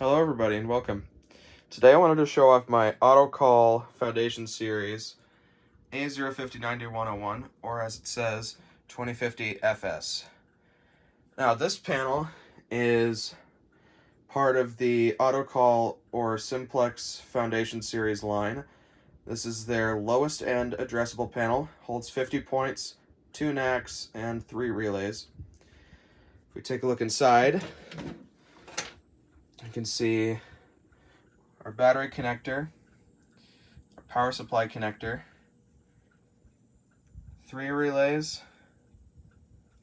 Hello everybody and welcome. Today I wanted to show off my Autocall Foundation Series A050-9101, or as it says, 2050 FS. Now this panel is part of the Autocall or Simplex Foundation Series line. This is their lowest end addressable panel, holds 50 points, 2 NACs, and 3 relays. If we take a look inside, you can see our battery connector, our power supply connector, 3 relays.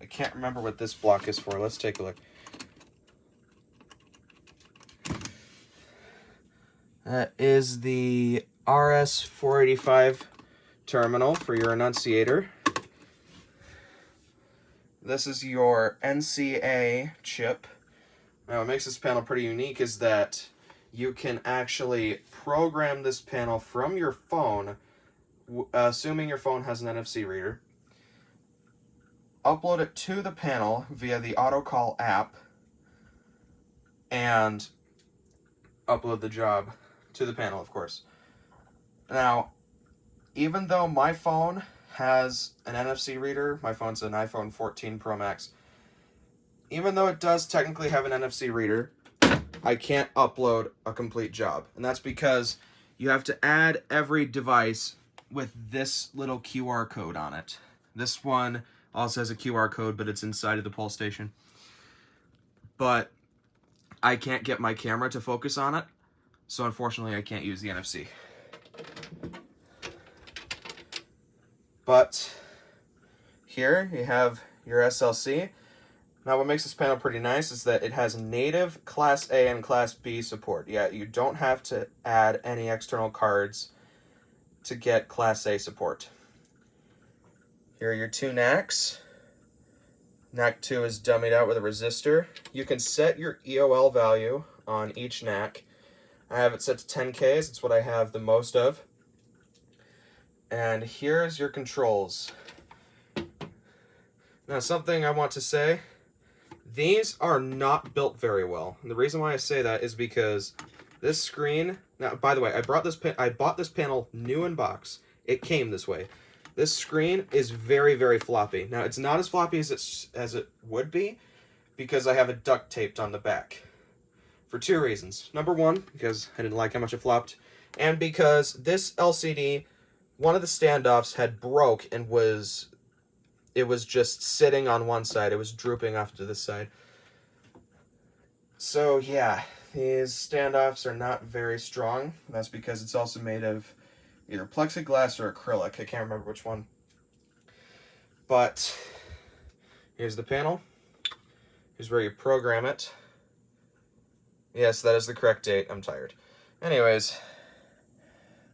I can't remember what this block is for. Let's take a look. That is the RS485 terminal for your annunciator. This is your NCA chip. Now, what makes this panel pretty unique is that you can actually program this panel from your phone, assuming your phone has an NFC reader, upload it to the panel via the Autocall app, and upload the job to the panel, of course. Now, even though my phone has an NFC reader, my phone's an iPhone 14 Pro Max, even though it does technically have an NFC reader, I can't upload a complete job. And that's because you have to add every device with this little QR code on it. This one also has a QR code, but it's inside of the pull station. But I can't get my camera to focus on it, so unfortunately I can't use the NFC. But here you have your SLC. Now, what makes this panel pretty nice is that it has native Class A and Class B support. Yeah, you don't have to add any external cards to get Class A support. Here are your 2 NACs. NAC 2 is dummied out with a resistor. You can set your EOL value on each NAC. I have it set to 10K, it's what I have the most of. And here's your controls. Now, something I want to say, these are not built very well. And the reason why I say that is because this screen, now by the way, I bought this panel new in box. It came this way. This screen is very, very floppy. Now, it's not as floppy as it would be because I have it duct taped on the back. For 2 reasons. Number 1, because I didn't like how much it flopped, and because this LCD, one of the standoffs had broke and it was just sitting on one side. It was drooping off to this side. So yeah, these standoffs are not very strong. That's because it's also made of either plexiglass or acrylic. I can't remember which one. But here's the panel. Here's where you program it. Yes, that is the correct date. I'm tired. Anyways,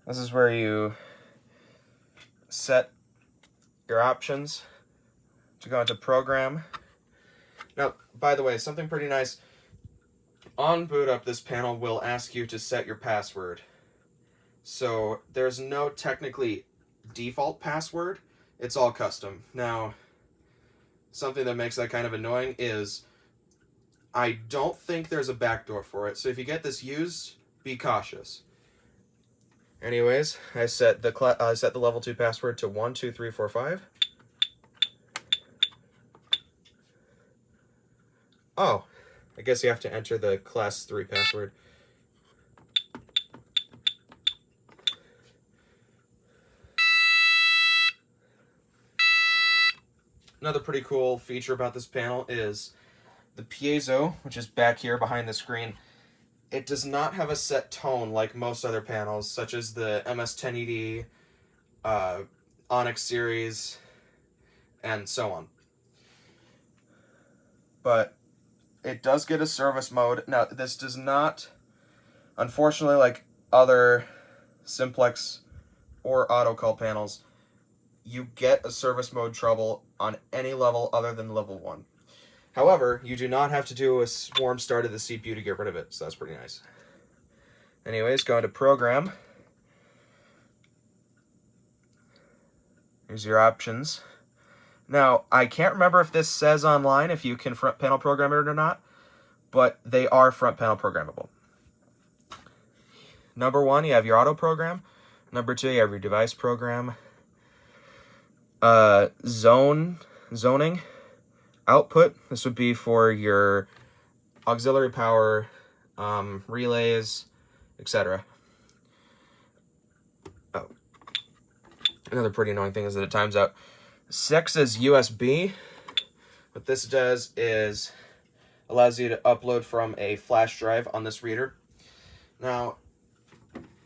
this is where you set your options to go into program. Now, by the way, something pretty nice. On boot up, this panel will ask you to set your password. So there's no technically default password. It's all custom. Now, something that makes that kind of annoying is I don't think there's a backdoor for it. So if you get this used, be cautious. Anyways, I set the level 2 password to 12345. Oh, I guess you have to enter the Class 3 password. Another pretty cool feature about this panel is the piezo, which is back here behind the screen. It does not have a set tone like most other panels, such as the MS-10ED, Onyx series, and so on. But it does get a service mode. Now, this does not, unfortunately, like other Simplex or Autocall panels, you get a service mode trouble on any level other than level 1. However, you do not have to do a warm start of the CPU to get rid of it, so that's pretty nice. Anyways, go into program. Here's your options. Now, I can't remember if this says online if you can front panel program it or not, but they are front panel programmable. Number 1, you have your auto program. Number 2, you have your device program. Zoning output. This would be for your auxiliary power, relays, etc. Oh, another pretty annoying thing is that it times out. 6 is USB. What this does is allows you to upload from a flash drive on this reader. Now,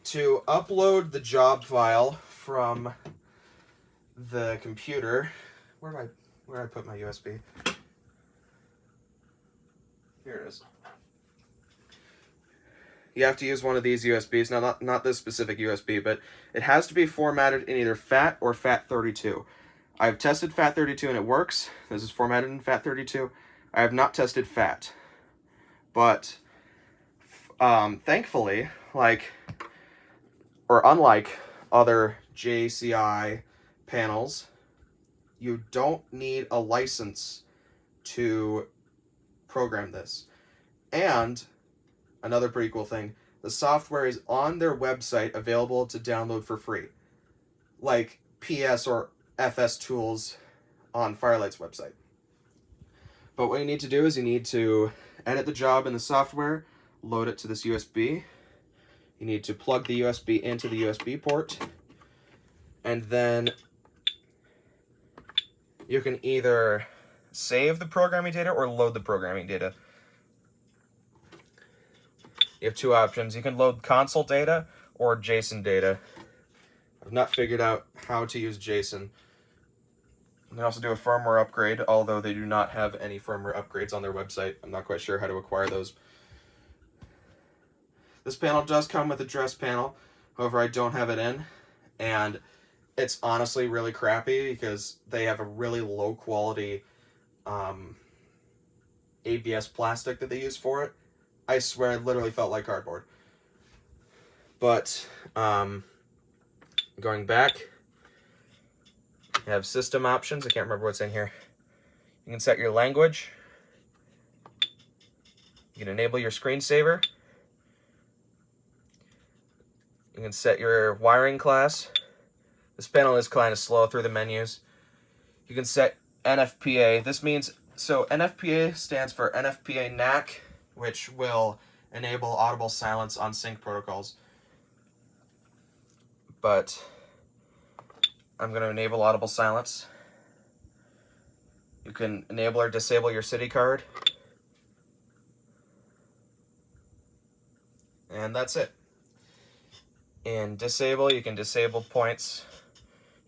to upload the job file from the computer, where did I put my USB? Here it is. You have to use one of these USBs. Now, not this specific USB, but it has to be formatted in either FAT or FAT32. I've tested FAT32 and it works. This is formatted in FAT32. I have not tested FAT. But thankfully, unlike other JCI panels, you don't need a license to program this. And another pretty cool thing, the software is on their website available to download for free, like PS or FS tools on Firelight's website. But what you need to do is you need to edit the job in the software, load it to this USB. You need to plug the USB into the USB port, and then you can either save the programming data or load the programming data. You have 2 options. You can load console data or JSON data. I've not figured out how to use JSON. They also do a firmware upgrade, although they do not have any firmware upgrades on their website. I'm not quite sure how to acquire those. This panel does come with a dress panel, however I don't have it in, and it's honestly really crappy because they have a really low quality ABS plastic that they use for it. I swear it literally felt like cardboard. But going back, you have system options. I can't remember what's in here. You can set your language. You can enable your screensaver. You can set your wiring class. This panel is kind of slow through the menus. You can set NFPA. This means, so NFPA stands for NFPA NAC, which will enable audible silence on sync protocols. But I'm going to enable audible silence. You can enable or disable your city card. And that's it. In disable, you can disable points.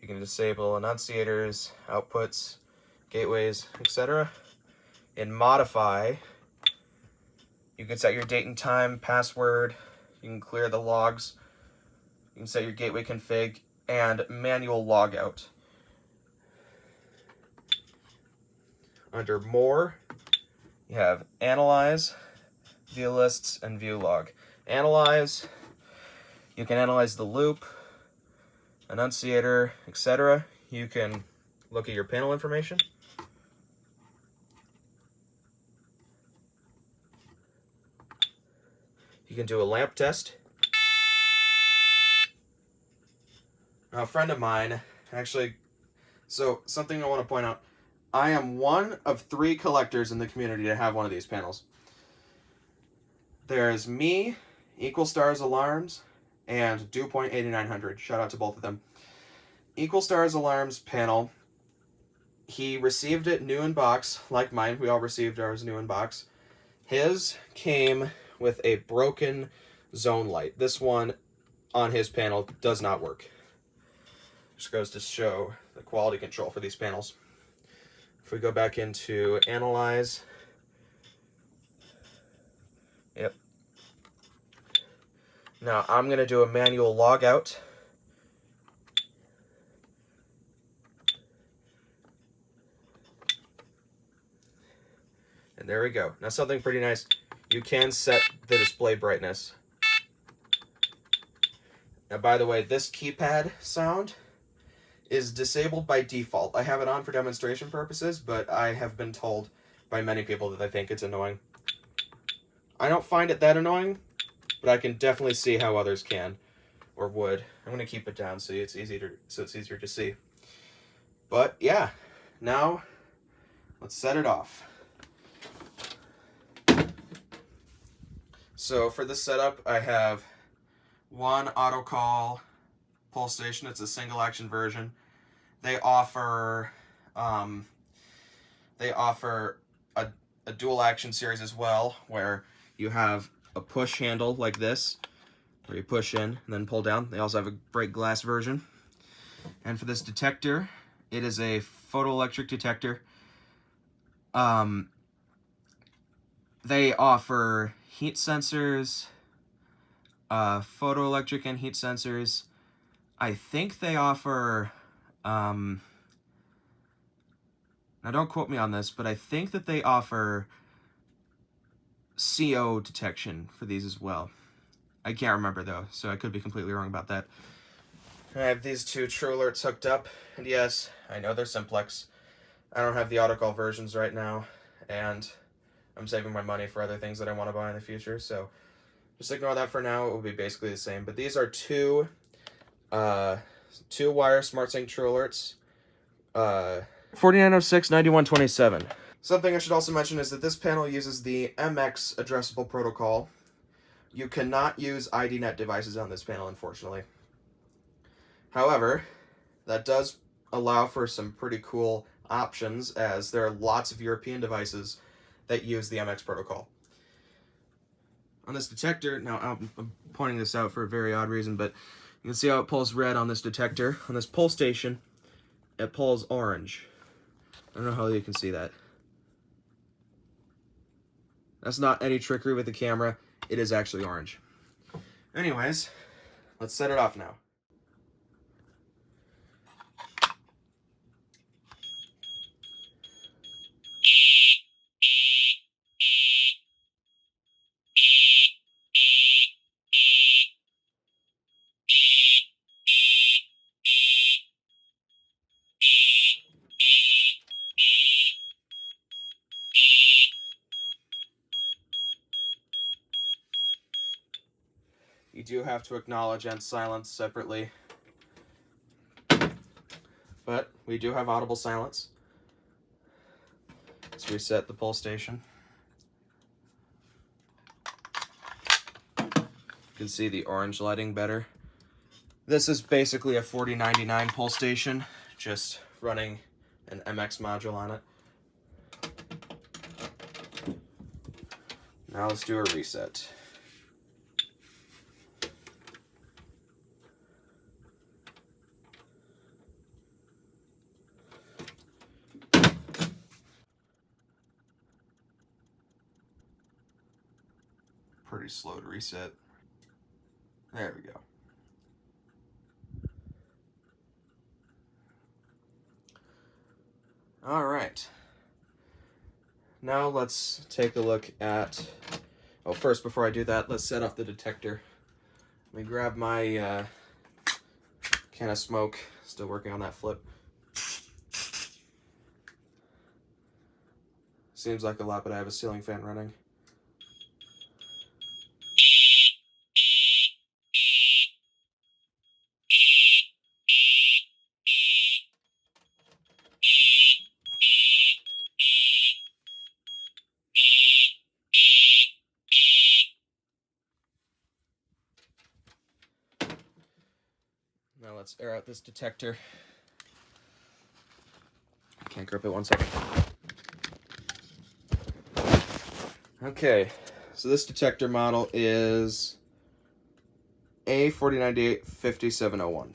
You can disable enunciators, outputs, gateways, etc. In modify, you can set your date and time, password. You can clear the logs. You can set your gateway config and manual logout. Under more, you have analyze, view lists, and view log. Analyze, you can analyze the loop, enunciator, etc. You can look at your panel information. You can do a lamp test. Now, a friend of mine, actually, so something I want to point out, I am one of 3 collectors in the community to have one of these panels. There's me, Equalstar's Alarms, and DewPoint 8900. Shout out to both of them. Equalstar's Alarms panel, he received it new in box, like mine. We all received ours new in box. His came with a broken zone light. This one on his panel does not work. Just goes to show the quality control for these panels. If we go back into Analyze, yep. Now I'm going to do a manual logout. And there we go. Now something pretty nice. You can set the display brightness. Now, by the way, this keypad sound is disabled by default. I have it on for demonstration purposes, but I have been told by many people that they think it's annoying. I don't find it that annoying, but I can definitely see how others can or would. I'm going to keep it down so it's easier to see. But yeah, now let's set it off. So for this setup, I have one Autocall pull station. It's a single action version. They offer a dual action series as well, where you have a push handle like this, where you push in and then pull down. They also have a break glass version. And for this detector, it is a photoelectric detector. They offer heat sensors, photoelectric and heat sensors. I think they offer, now don't quote me on this, but I think that they offer CO detection for these as well. I can't remember though, so I could be completely wrong about that. I have these two True Alerts hooked up, and yes, I know they're simplex. I don't have the Autocall versions right now, and I'm saving my money for other things that I want to buy in the future, so just ignore that for now. It will be basically the same. But these are two wire SmartSync True Alerts. 4906-9127. Something I should also mention is that this panel uses the MX Addressable protocol. You cannot use IDNet devices on this panel, unfortunately. However, that does allow for some pretty cool options, as there are lots of European devices that use the MX protocol. On this detector, now I'm pointing this out for a very odd reason, but you can see how it pulls red on this detector. On this pull station, it pulls orange. I don't know how you can see that. That's not any trickery with the camera. It is actually orange. Anyways, let's set it off now. You do have to acknowledge and silence separately, but we do have audible silence. Let's reset the pull station. You can see the orange lighting better. This is basically a 4099 pull station, just running an MX module on it. Now let's do a reset. Pretty slow to reset. There we go. All right. Now let's take a look at, oh, first before I do that, let's set off the detector. Let me grab my can of smoke. Still working on that flip. Seems like a lot, but I have a ceiling fan running. Now let's air out this detector. I can't grip it, 1 second. Okay, so this detector model is A050-5701.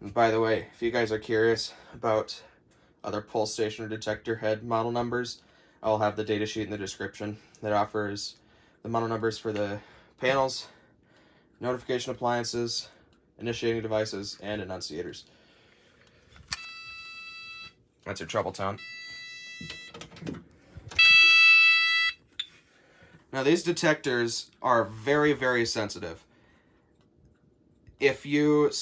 And by the way, if you guys are curious about other pull station or detector head model numbers, I'll have the data sheet in the description that offers the model numbers for the panels, notification appliances, initiating devices, and enunciators. That's your trouble tone. Now these detectors are very, very sensitive. If you,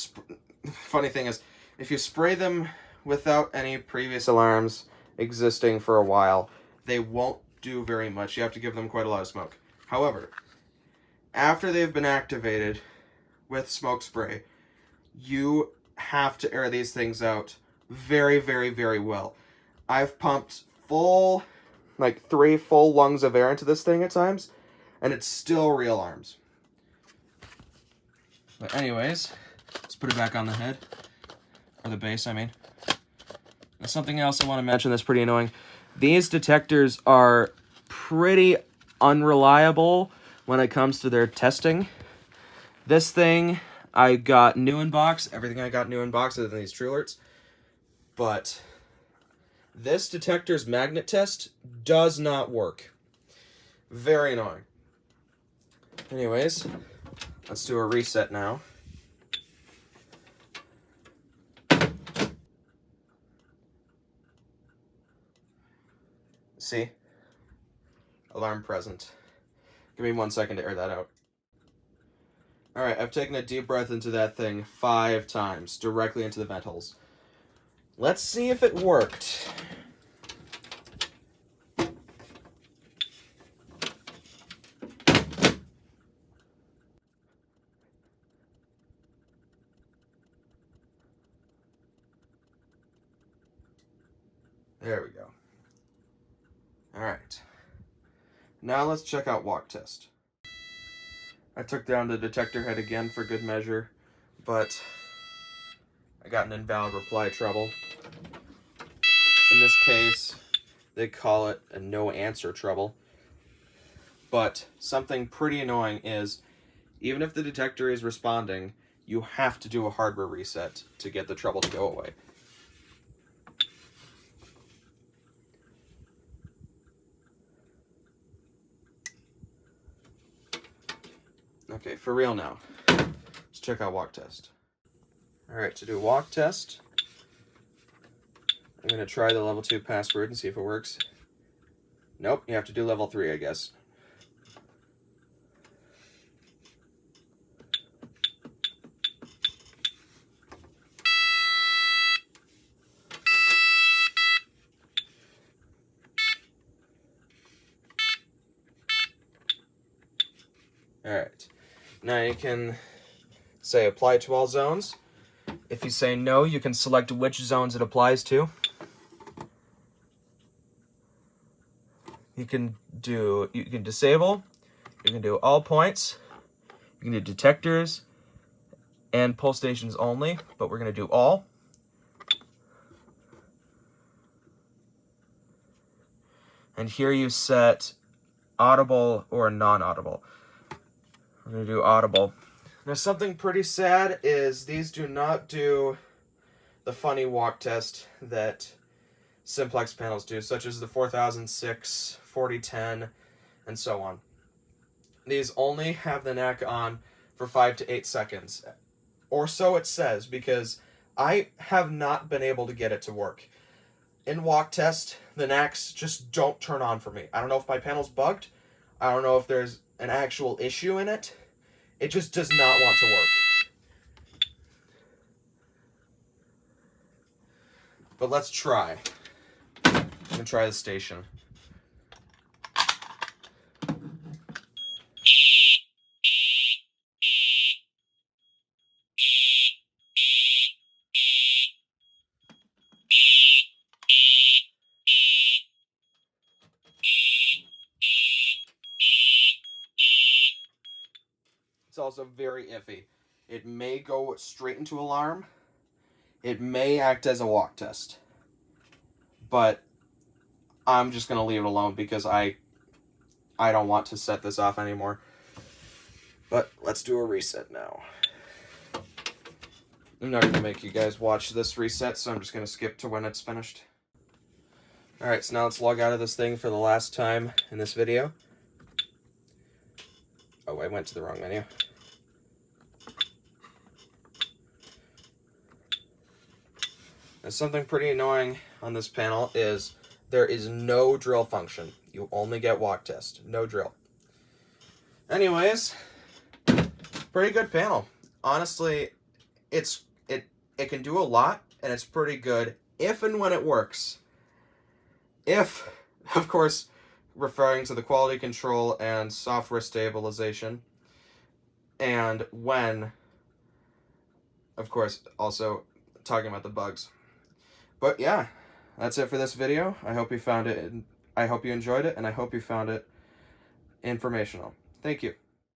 funny thing is, if you spray them without any previous alarms existing for a while, they won't do very much. You have to give them quite a lot of smoke. However, after they've been activated with smoke spray, you have to air these things out very, very, very well. I've pumped full, like 3 full lungs of air into this thing at times, and it still re-alarms. But anyways, let's put it back on the head, or the base, I mean. There's something else I want to mention that's pretty annoying. These detectors are pretty unreliable when it comes to their testing. This thing I got new in box. Everything I got new in box other than these True Alerts. But this detector's magnet test does not work. Very annoying. Anyways, let's do a reset now. See? Alarm present. Give me 1 second to air that out. Alright, I've taken a deep breath into that thing 5 times, directly into the vent holes. Let's see if it worked. There we go. Alright. Now let's check out walk test. I took down the detector head again for good measure, but I got an invalid reply trouble. In this case, they call it a no answer trouble. But something pretty annoying is, even if the detector is responding, you have to do a hardware reset to get the trouble to go away. Okay, for real now. Let's check out walk test. Alright, to do walk test, I'm going to try the level 2 password and see if it works. Nope, you have to do level 3, I guess. Alright, now you can say apply to all zones. If you say no, you can select which zones it applies to. You can disable, you can do all points, you can do detectors and pull stations only, but we're going to do all. And here you set audible or non-audible. We're going to do audible. Now something pretty sad is these do not do the funny walk test that simplex panels do, such as the 4006, 4010, and so on. These only have the NAC on for 5 to 8 seconds. Or so it says, because I have not been able to get it to work. In walk test, the NACs just don't turn on for me. I don't know if my panel's bugged. I don't know if there's an actual issue in it. It just does not want to work. But let's try. I'm going to try the station. It's also very iffy. It may go straight into alarm. It may act as a walk test. But I'm just going to leave it alone because I don't want to set this off anymore. But let's do a reset now. I'm not going to make you guys watch this reset, so I'm just going to skip to when it's finished. Alright, so now let's log out of this thing for the last time in this video. Oh, I went to the wrong menu. Now, something pretty annoying on this panel is there is no drill function. You only get walk test, no drill. Anyways, pretty good panel. Honestly, it can do a lot, and it's pretty good if and when it works. If, of course, referring to the quality control and software stabilization. and when, of course, also talking about the bugs. But yeah, that's it for this video. I hope you found it, I hope you enjoyed it, and I hope you found it informational. Thank you.